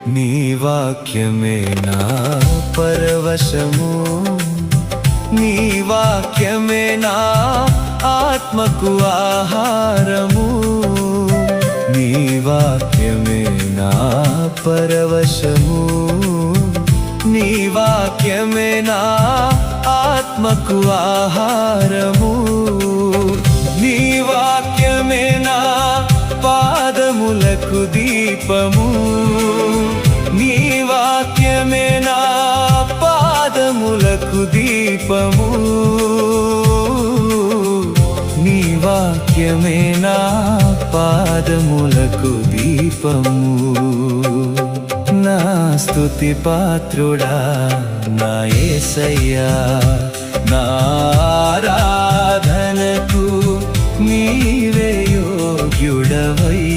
నీ వాక్యమే నా పరవశము, నీ వాక్యమే నా ఆత్మకు ఆహారము, నీ వాక్యమే నా పరవశము, నీ వాక్యమే నా ఆత్మకు ఆహారము, నీ వాక్యమే నా పాదములకు దీపము, నీ వాక్యమే నా పాదములకు దీపము, నీ వాక్యమే నా పాదములకు దీపము. నా స్తుతి పాత్రుడా నా యేసయ్యా, నా ఆరాధనకు నీవే యోగ్యుడవయ్యా.